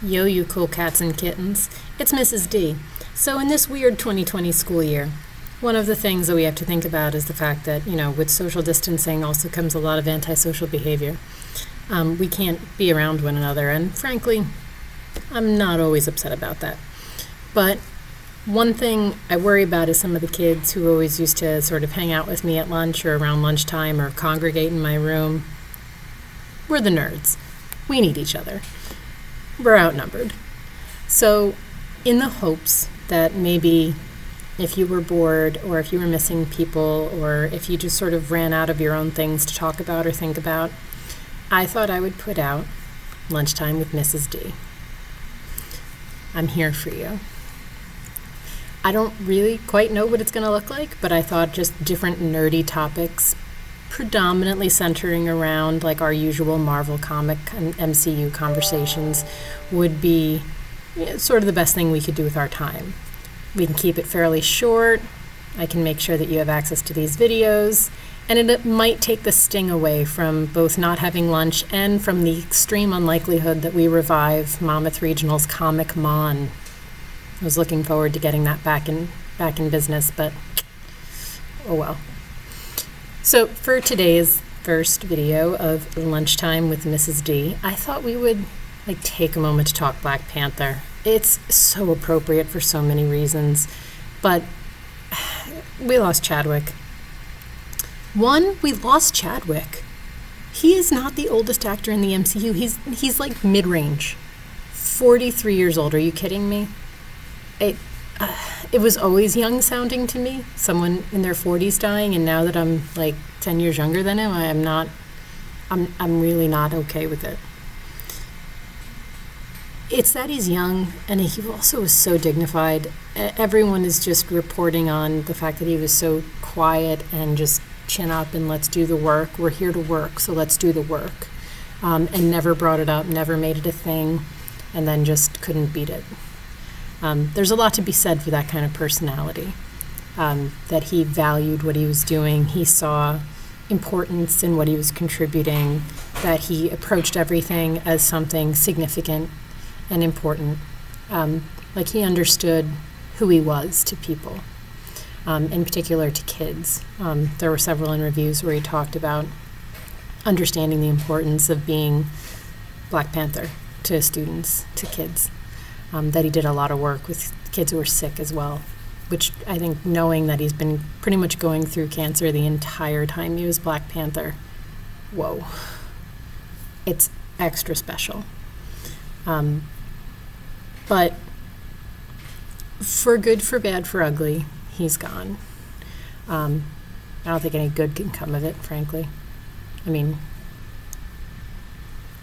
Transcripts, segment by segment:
Yo, you cool cats and kittens. It's Mrs. D. So in this weird 2020 school year, one of the things that we have to think about is the fact that, with social distancing also comes a lot of antisocial behavior. We can't be around one another, and frankly, I'm not always upset about that. But one thing I worry about is some of the kids who always used to sort of hang out with me at lunch or around lunchtime or congregate in my room. We're the nerds. We need each other. We're outnumbered. So in the hopes that maybe if you were bored or if you were missing people or if you just sort of ran out of your own things to talk about or think about, I thought I would put out Lunchtime with Mrs. D. I'm here for you. I don't really quite know what it's going to look like, but I thought just different nerdy topics, predominantly centering around like our usual Marvel comic and MCU conversations, would be sort of the best thing we could do with our time. We can keep it fairly short. I can make sure that you have access to these videos, and it might take the sting away from both not having lunch and from the extreme unlikelihood that we revive Monmouth Regional's Comic Mon. I was looking forward to getting that back in business, but oh well. So for today's first video of Lunchtime with Mrs. D, I thought we would take a moment to talk Black Panther. It's so appropriate for so many reasons, but we lost Chadwick. We lost Chadwick. He is not the oldest actor in the MCU. He's like mid-range, 43 years old. Are you kidding me? It was always young sounding to me, someone in their 40s dying, and now that I'm 10 years younger than him, I'm really not okay with it. It's that he's young, and he also was so dignified. Everyone is just reporting on the fact that he was so quiet and just chin up and let's do the work. We're here to work, so let's do the work. And never brought it up, never made it a thing, and then just couldn't beat it. There's a lot to be said for that kind of personality, that he valued what he was doing. He saw importance in what he was contributing, that he approached everything as something significant and important. He understood who he was to people, in particular to kids. There were several interviews where he talked about understanding the importance of being Black Panther to students, to kids. That he did a lot of work with kids who were sick as well, which I think, knowing that he's been pretty much going through cancer the entire time he was Black Panther, whoa, it's extra special. But for good, for bad, for ugly, he's gone. I don't think any good can come of it, frankly. I mean,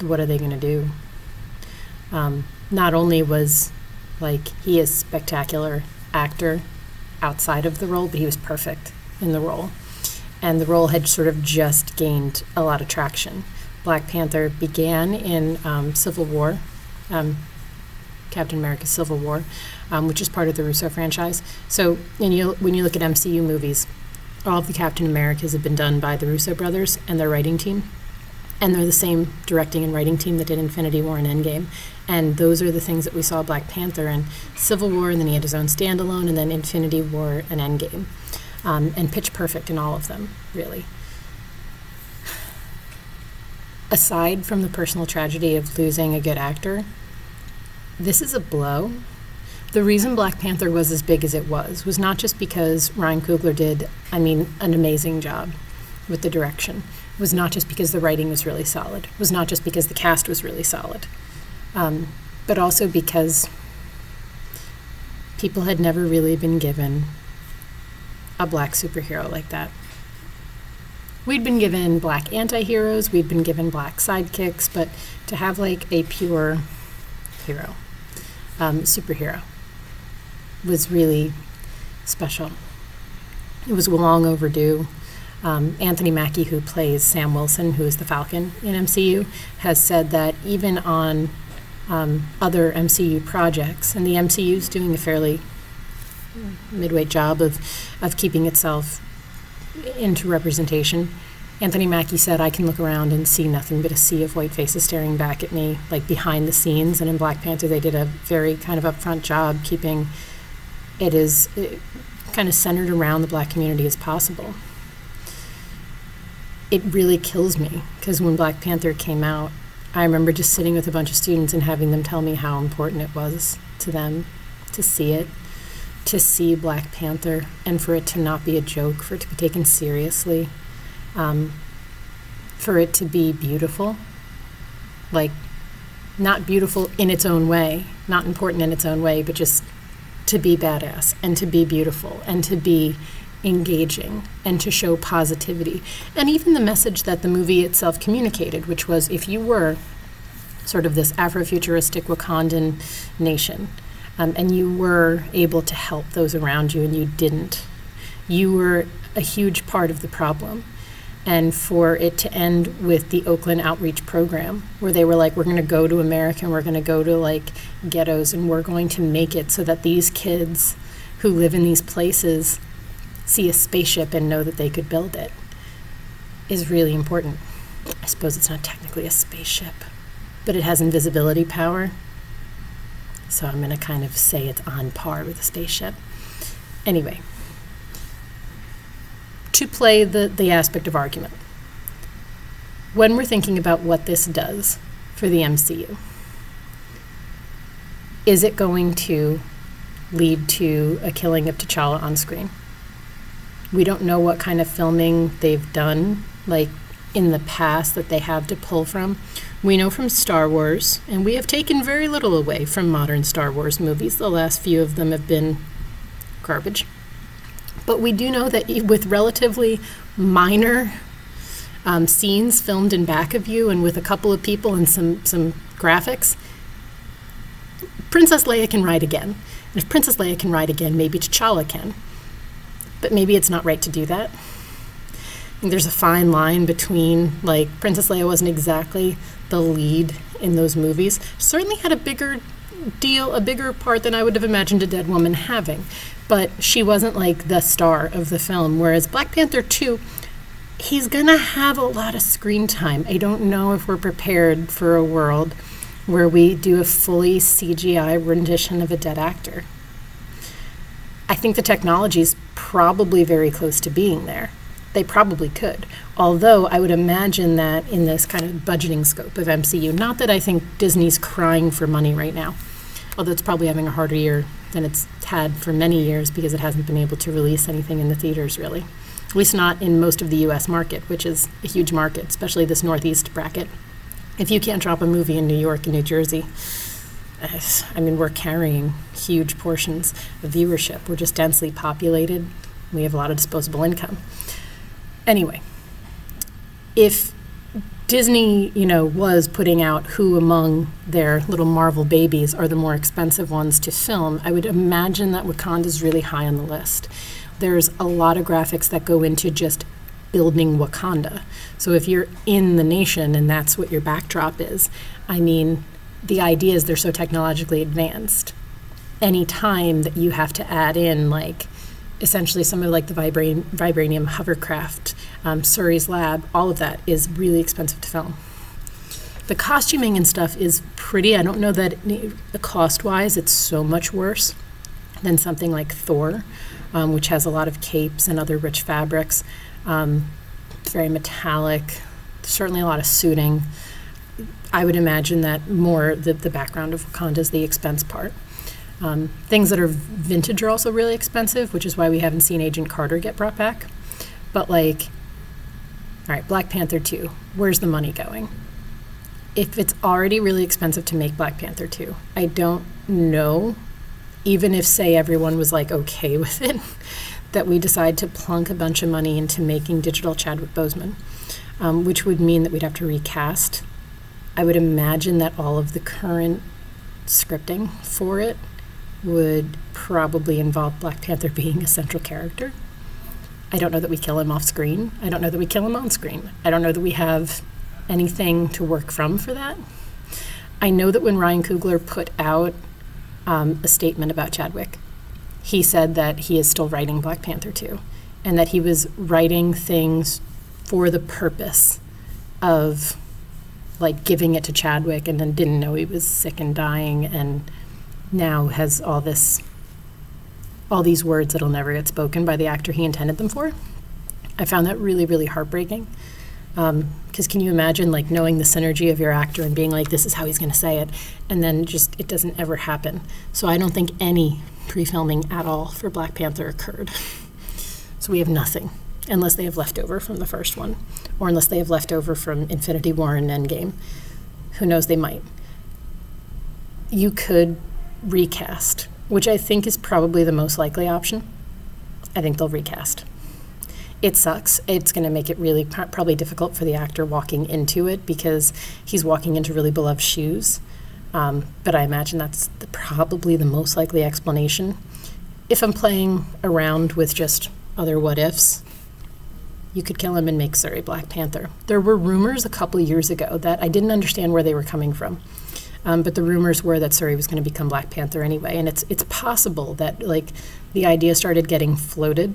what are they going to do? Not only was he a spectacular actor outside of the role, but he was perfect in the role. And the role had sort of just gained a lot of traction. Black Panther began in Civil War, Captain America Civil War, which is part of the Russo franchise. So when you look at MCU movies, all of the Captain Americas have been done by the Russo brothers and their writing team. And they're the same directing and writing team that did Infinity War and Endgame. And those are the things that we saw Black Panther in Civil War, and then he had his own standalone, and then Infinity War and Endgame. And pitch perfect in all of them, really. Aside from the personal tragedy of losing a good actor, this is a blow. The reason Black Panther was as big as it was not just because Ryan Coogler did, an amazing job with the direction. It was not just because the writing was really solid. It was not just because the cast was really solid. But also because people had never really been given a black superhero like that. We'd been given black anti-heroes, we'd been given black sidekicks, but to have a pure hero, superhero, was really special. It was long overdue. Anthony Mackie, who plays Sam Wilson, who is the Falcon in MCU, has said that even on other MCU projects, and the MCU is doing a fairly midweight job of keeping itself into representation, Anthony Mackie said, I can look around and see nothing but a sea of white faces staring back at me, like behind the scenes. And in Black Panther, they did a very kind of upfront job keeping it as kind of centered around the Black community as possible. It really kills me, because when Black Panther came out, I remember just sitting with a bunch of students and having them tell me how important it was to them to see it, to see Black Panther, and for it to not be a joke, for it to be taken seriously, for it to be beautiful, like not beautiful in its own way, not important in its own way, but just to be badass and to be beautiful and to be engaging and to show positivity. And even the message that the movie itself communicated, which was if you were sort of this Afrofuturistic Wakandan nation, and you were able to help those around you and you didn't, you were a huge part of the problem. And for it to end with the Oakland Outreach Program, where they were like, we're going to go to America and we're going to go to like ghettos and we're going to make it so that these kids who live in these places see a spaceship and know that they could build it, is really important. I suppose it's not technically a spaceship, but it has invisibility power. So I'm going to kind of say it's on par with a spaceship. Anyway, to play the aspect of argument, when we're thinking about what this does for the MCU, is it going to lead to a killing of T'Challa on screen? We don't know what kind of filming they've done, like in the past, that they have to pull from. We know from Star Wars, and we have taken very little away from modern Star Wars movies. The last few of them have been garbage. But we do know that with relatively minor scenes filmed in back of you and with a couple of people and some graphics, Princess Leia can ride again. And if Princess Leia can ride again, maybe T'Challa can. But maybe it's not right to do that. And there's a fine line between, like, Princess Leia wasn't exactly the lead in those movies. Certainly had a bigger part than I would have imagined a dead woman having. But she wasn't, like, the star of the film. Whereas Black Panther 2, he's gonna have a lot of screen time. I don't know if we're prepared for a world where we do a fully CGI rendition of a dead actor. I think the technology is probably very close to being there. They probably could. Although I would imagine that in this kind of budgeting scope of MCU, not that I think Disney's crying for money right now, although it's probably having a harder year than it's had for many years because it hasn't been able to release anything in the theaters, really. At least not in most of the U.S. market, which is a huge market, especially this Northeast bracket. If you can't drop a movie in New York and New Jersey, I mean, we're carrying huge portions of viewership. We're just densely populated. We have a lot of disposable income. Anyway, if Disney, was putting out who among their little Marvel babies are the more expensive ones to film, I would imagine that Wakanda's really high on the list. There's a lot of graphics that go into just building Wakanda. So if you're in the nation and that's what your backdrop is, I mean, the idea is they're so technologically advanced. Any time that you have to add in, like, essentially some of like the vibranium hovercraft, Suri's lab, all of that is really expensive to film. The costuming and stuff is pretty. I don't know that cost-wise it's so much worse than something like Thor, which has a lot of capes and other rich fabrics. It's very metallic, certainly a lot of suiting. I would imagine that more the background of Wakanda is the expense part. Things that are vintage are also really expensive, which is why we haven't seen Agent Carter get brought back. But like, all right, Black Panther 2, where's the money going? If it's already really expensive to make Black Panther 2, I don't know, even if, say, everyone was like okay with it, that we decide to plunk a bunch of money into making digital Chadwick Boseman, which would mean that we'd have to recast. I would imagine that all of the current scripting for it would probably involve Black Panther being a central character. I don't know that we kill him off screen. I don't know that we kill him on screen. I don't know that we have anything to work from for that. I know that when Ryan Coogler put out a statement about Chadwick, he said that he is still writing Black Panther 2, and that he was writing things for the purpose of like giving it to Chadwick and then didn't know he was sick and dying and now has all these words that'll never get spoken by the actor he intended them for. I found that really, really heartbreaking. Because can you imagine like knowing the synergy of your actor and being like, this is how he's going to say it, and then just it doesn't ever happen. So I don't think any pre-filming at all for Black Panther occurred. So we have nothing, unless they have leftover from the first one, or unless they have leftover from Infinity War and Endgame. Who knows, they might. You could recast, which I think is probably the most likely option. I think they'll recast. It sucks. It's going to make it really probably difficult for the actor walking into it because he's walking into really beloved shoes. But I imagine that's probably the most likely explanation. If I'm playing around with just other what ifs, you could kill him and make Shuri Black Panther. There were rumors a couple of years ago that I didn't understand where they were coming from. But the rumors were that Shuri was going to become Black Panther anyway. And it's possible that like the idea started getting floated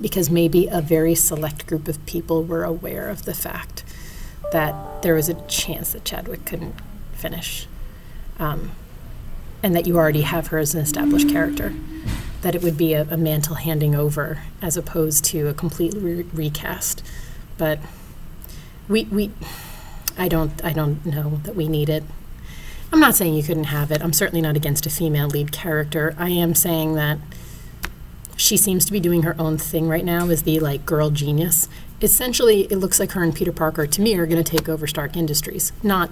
because maybe a very select group of people were aware of the fact that there was a chance that Chadwick couldn't finish, and that you already have her as an established character, that it would be a mantle handing over as opposed to a complete recast. But I don't know that we need it. I'm not saying you couldn't have it. I'm certainly not against a female lead character. I am saying that she seems to be doing her own thing right now as the like girl genius. Essentially, it looks like her and Peter Parker, to me, are going to take over Stark Industries. Not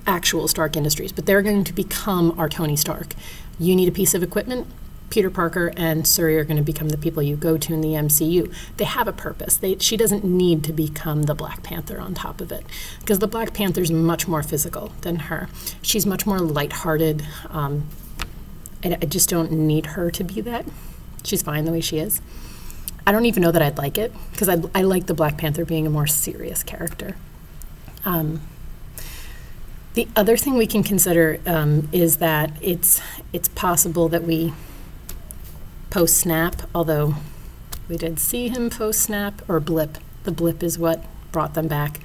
actual Stark Industries, but they're going to become our Tony Stark. You need a piece of equipment, Peter Parker and Shuri are going to become the people you go to in the MCU. They have a purpose. She doesn't need to become the Black Panther on top of it, because the Black Panther's much more physical than her. She's much more lighthearted. I just don't need her to be that. She's fine the way she is. I don't even know that I'd like it, because I like the Black Panther being a more serious character. The other thing we can consider is that it's possible that we post-snap, although we did see him post-snap, or blip. The blip is what brought them back.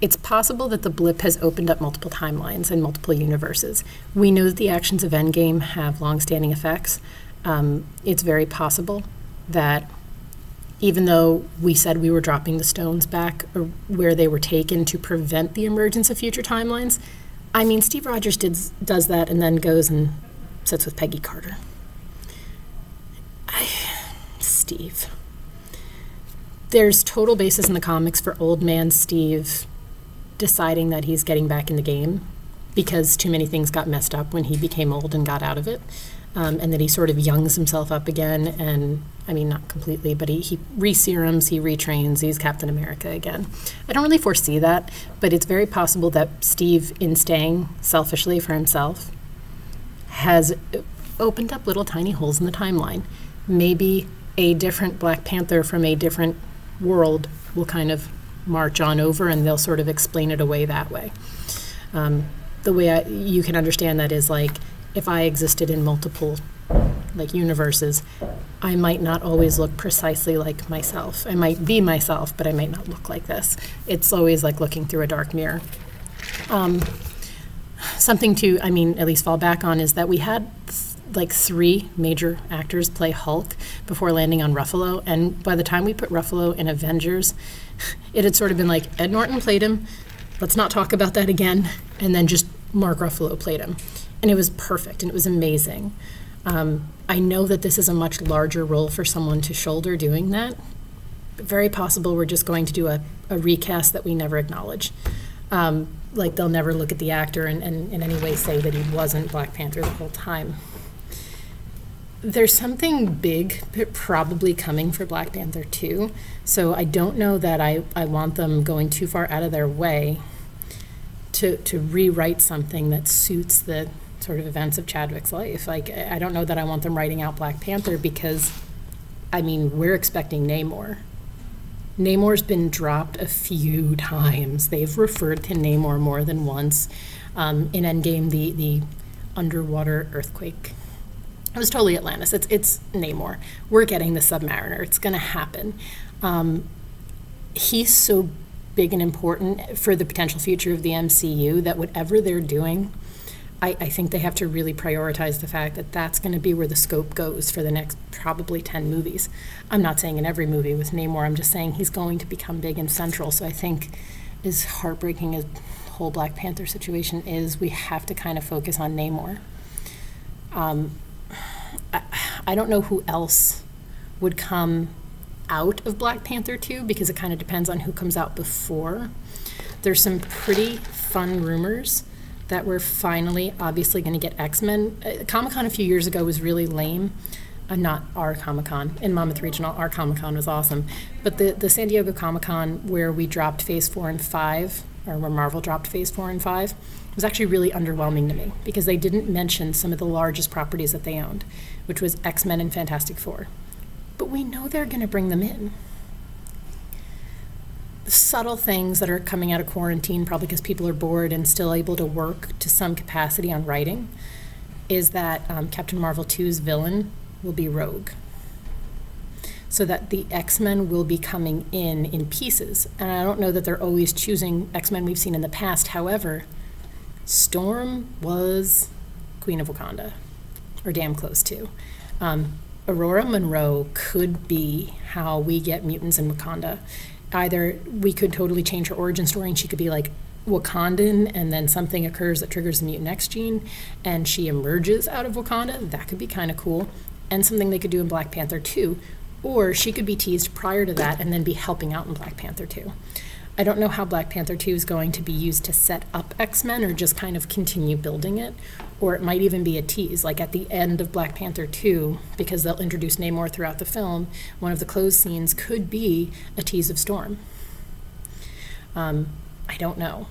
It's possible that the blip has opened up multiple timelines and multiple universes. We know that the actions of Endgame have long-standing effects. It's very possible that even though we said we were dropping the stones back or where they were taken to prevent the emergence of future timelines, I mean, Steve Rogers does that and then goes and sits with Peggy Carter. Steve. There's total basis in the comics for old man Steve deciding that he's getting back in the game because too many things got messed up when he became old and got out of it. And that he sort of youngs himself up again, and I mean, not completely, but he re-serums, he retrains, he's Captain America again. I don't really foresee that, but it's very possible that Steve, in staying selfishly for himself, has opened up little tiny holes in the timeline. Maybe a different Black Panther from a different world will kind of march on over, and they'll sort of explain it away that way. The way you can understand that is like, if I existed in multiple universes, I might not always look precisely like myself. I might be myself, but I might not look like this. It's always like looking through a dark mirror. Something to, at least fall back on is that we had three major actors play Hulk before landing on Ruffalo, and by the time we put Ruffalo in Avengers, it had sort of been like, Ed Norton played him, let's not talk about that again, and then just Mark Ruffalo played him. And it was perfect, and it was amazing. I know that this is a much larger role for someone to shoulder doing that. But very possible we're just going to do a recast that we never acknowledge. They'll never look at the actor and in any way say that he wasn't Black Panther the whole time. There's something big probably coming for Black Panther 2, so I don't know that I want them going too far out of their way to rewrite something that suits the sort of events of Chadwick's life. I don't know that I want them writing out Black Panther because, we're expecting Namor. Namor's been dropped a few times. They've referred to Namor more than once. In Endgame, the underwater earthquake. It was totally Atlantis. It's Namor. We're getting the Submariner. It's going to happen. he's so big and important for the potential future of the MCU that whatever they're doing, I think they have to really prioritize the fact that that's going to be where the scope goes for the next probably 10 movies. I'm not saying in every movie with Namor, I'm just saying he's going to become big and central. So I think, as heartbreaking as the whole Black Panther situation is, we have to kind of focus on Namor. I don't know who else would come out of Black Panther 2 because it kind of depends on who comes out before. There's some pretty fun rumors that we're finally obviously going to get X-Men. Comic-Con a few years ago was really lame. Not our Comic-Con. In Monmouth Regional, our Comic-Con was awesome. But the San Diego Comic-Con, where we dropped Phase 4 and 5, or where Marvel dropped Phase 4 and 5, was actually really underwhelming to me because they didn't mention some of the largest properties that they owned, which was X-Men and Fantastic Four. But we know they're going to bring them in. Subtle things that are coming out of quarantine, probably because people are bored and still able to work to some capacity on writing, is that Captain Marvel 2's villain will be Rogue. So that the X-Men will be coming in pieces. And I don't know that they're always choosing X-Men we've seen in the past. However, Storm was Queen of Wakanda, or damn close to. Aurora Monroe could be how we get mutants in Wakanda. Either we could totally change her origin story and she could be like Wakandan and then something occurs that triggers the mutant X gene and she emerges out of Wakanda. That could be kind of cool. And something they could do in Black Panther 2. Or she could be teased prior to that and then be helping out in Black Panther 2. I don't know how Black Panther 2 is going to be used to set up X-Men or just kind of continue building it. Or it might even be a tease, like at the end of Black Panther 2, because they'll introduce Namor throughout the film, one of the closed scenes could be a tease of Storm. I don't know.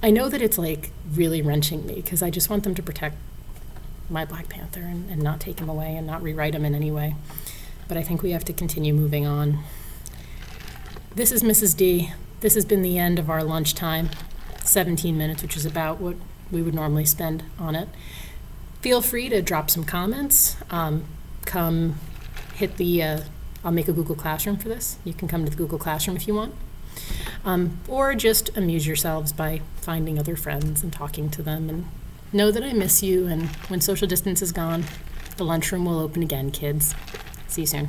I know that it's like really wrenching me because I just want them to protect my Black Panther and not take him away and not rewrite him in any way. But I think we have to continue moving on. This is Mrs. D. This has been the end of our lunchtime, 17 minutes, which is about what we would normally spend on it. Feel free to drop some comments. Come hit the, I'll make a Google Classroom for this. You can come to the Google Classroom if you want. Or just amuse yourselves by finding other friends and talking to them. And know that I miss you, and when social distance is gone, the lunchroom will open again, kids. See you soon.